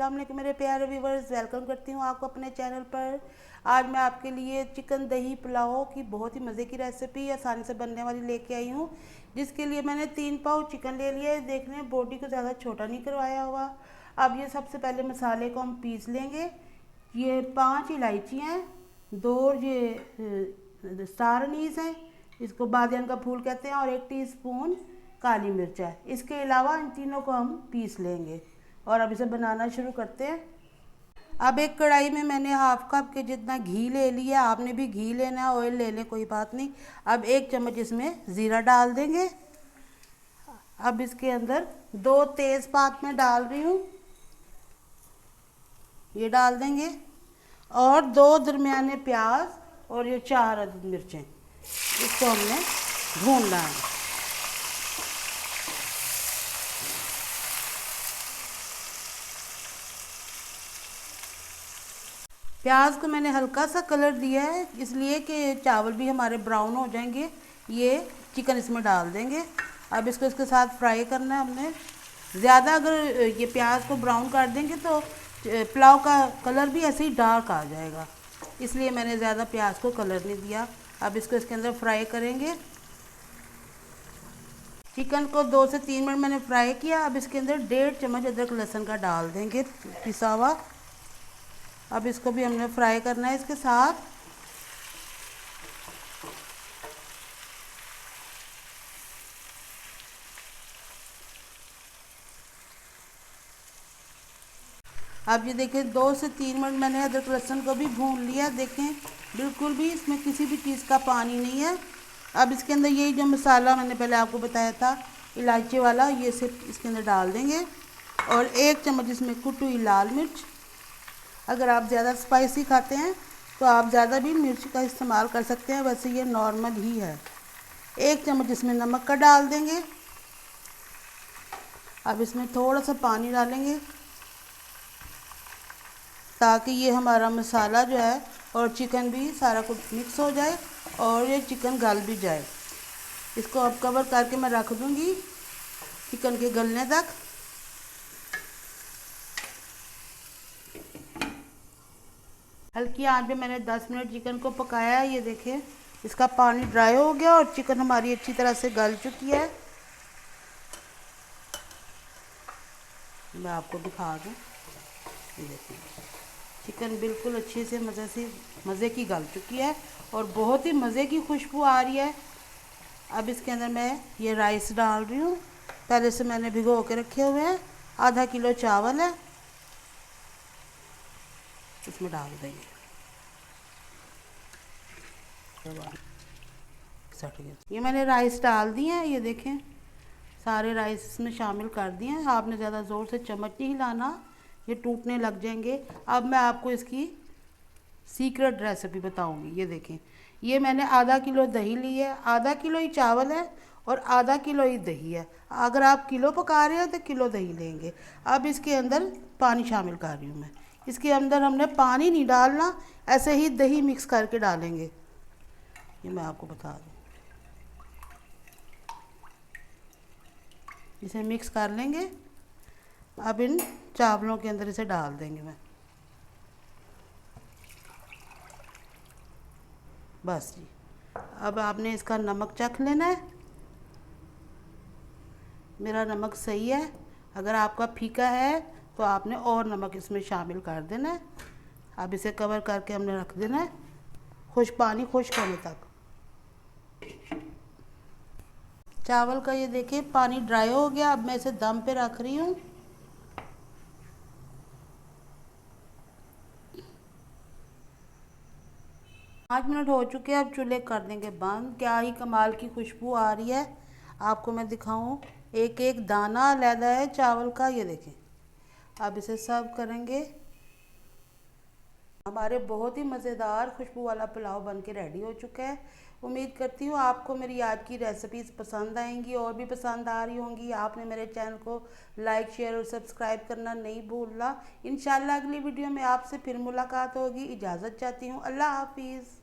अस्सलाम वालेकुम मेरे प्यारे व्यूवर्स, वेलकम करती हूँ आपको अपने चैनल पर। आज मैं आपके लिए चिकन दही पुलाव की बहुत ही मज़े की रेसिपी आसानी से बनने वाली लेके आई हूँ, जिसके लिए मैंने 3 पाव चिकन ले लिया है। देखने बॉडी को ज़्यादा छोटा नहीं करवाया हुआ। अब ये सबसे पहले मसाले को हम पीस लेंगे। ये 5 इलायचियाँ हैं, 2 ये स्टार अनीस हैं, इसको बादियान का फूल कहते हैं, और 1 टीस्पून काली मिर्च है। इसके अलावा इन तीनों को हम पीस लेंगे और अब इसे बनाना शुरू करते हैं। अब एक कढ़ाई में मैंने हाफ कप के जितना घी ले लिया। आपने भी घी लेना है, ऑयल ले लें, कोई बात नहीं। अब 1 चम्मच इसमें ज़ीरा डाल देंगे। अब इसके अंदर 2 तेज़पात मैं डाल रही हूँ, ये डाल देंगे, और 2 दरमियाने प्याज और ये 4 अदद मिर्चें, इसको हमने भूनना है। प्याज को मैंने हल्का सा कलर दिया है, इसलिए कि चावल भी हमारे ब्राउन हो जाएंगे। ये चिकन इसमें डाल देंगे। अब इसको इसके साथ फ्राई करना है हमने। ज़्यादा अगर ये प्याज को ब्राउन कर देंगे तो पुलाव का कलर भी ऐसे ही डार्क आ जाएगा, इसलिए मैंने ज़्यादा प्याज को कलर नहीं दिया। अब इसको इसके अंदर फ्राई करेंगे। चिकन को 2 से 3 मिनट मैंने फ्राई किया। अब इसके अंदर 1.5 चम्मच अदरक लहसुन का डाल देंगे, पिसा हुआ। अब इसको भी हमने फ्राई करना है इसके साथ। अब ये देखें 2 से 3 मिनट मैंने अदरक लहसुन को भी भून लिया। देखें बिल्कुल भी इसमें किसी भी चीज़ का पानी नहीं है। अब इसके अंदर यही जो मसाला मैंने पहले आपको बताया था इलायची वाला, ये सिर्फ इसके अंदर डाल देंगे, और 1 चम्मच इसमें कुटी हुई लाल मिर्च। अगर आप ज़्यादा स्पाइसी खाते हैं तो आप ज़्यादा भी मिर्च का इस्तेमाल कर सकते हैं, वैसे ये नॉर्मल ही है। 1 चम्मच इसमें नमक का डाल देंगे। अब इसमें थोड़ा सा पानी डालेंगे ताकि ये हमारा मसाला जो है और चिकन भी सारा कुछ मिक्स हो जाए और ये चिकन गल भी जाए। इसको अब कवर करके मैं रख दूँगी चिकन के गलने तक। हल्की आंच पे मैंने 10 मिनट चिकन को पकाया है। ये देखें इसका पानी ड्राई हो गया और चिकन हमारी अच्छी तरह से गल चुकी है। मैं आपको दिखा दूँ, ये देखें चिकन बिल्कुल अच्छे से मज़े की गल चुकी है और बहुत ही मज़े की खुशबू आ रही है। अब इसके अंदर मैं ये राइस डाल रही हूँ, पहले से मैंने भिगो के रखे हुए हैं। आधा किलो चावल है, इसमें डाल देंगे। ये मैंने राइस डाल दिए हैं, ये देखें सारे राइस इसमें शामिल कर दिए हैं। आपने ज़्यादा ज़ोर से चम्मच नहीं हिलाना, ये टूटने लग जाएंगे। अब मैं आपको इसकी सीक्रेट रेसिपी बताऊंगी। ये देखें ये मैंने आधा किलो दही ली है, आधा किलो ही चावल है और आधा किलो ही दही है। अगर आप किलो पका रहे हो तो किलो दही लेंगे। अब इसके अंदर पानी शामिल कर रही हूँ मैं। इसके अंदर हमने पानी नहीं डालना, ऐसे ही दही मिक्स करके डालेंगे। ये मैं आपको बता दूँ, इसे मिक्स कर लेंगे। अब इन चावलों के अंदर इसे डाल देंगे मैं, बस जी। अब आपने इसका नमक चख लेना है। मेरा नमक सही है, अगर आपका फीका है तो आपने और नमक इसमें शामिल कर देना है। अब इसे कवर करके हमने रख देना है पानी खुश्क होने तक। चावल का ये देखिए पानी ड्राई हो गया। अब मैं इसे दम पे रख रही हूँ। पाँच मिनट हो चुके हैं, अब चूल्हे कर देंगे बंद। क्या ही कमाल की खुशबू आ रही है, आपको मैं दिखाऊं। एक एक दाना अलग है चावल का, ये देखें। अब इसे सर्व करेंगे। हमारे बहुत ही मज़ेदार खुशबू वाला पुलाव बन के रेडी हो चुका है। उम्मीद करती हूँ आपको मेरी आज की रेसिपीज़ पसंद आएंगी और भी पसंद आ रही होंगी। आपने मेरे चैनल को लाइक शेयर और सब्सक्राइब करना नहीं भूलना। इंशाल्लाह अगली वीडियो में आपसे फिर मुलाकात होगी। इजाज़त चाहती हूँ, अल्लाह हाफिज़।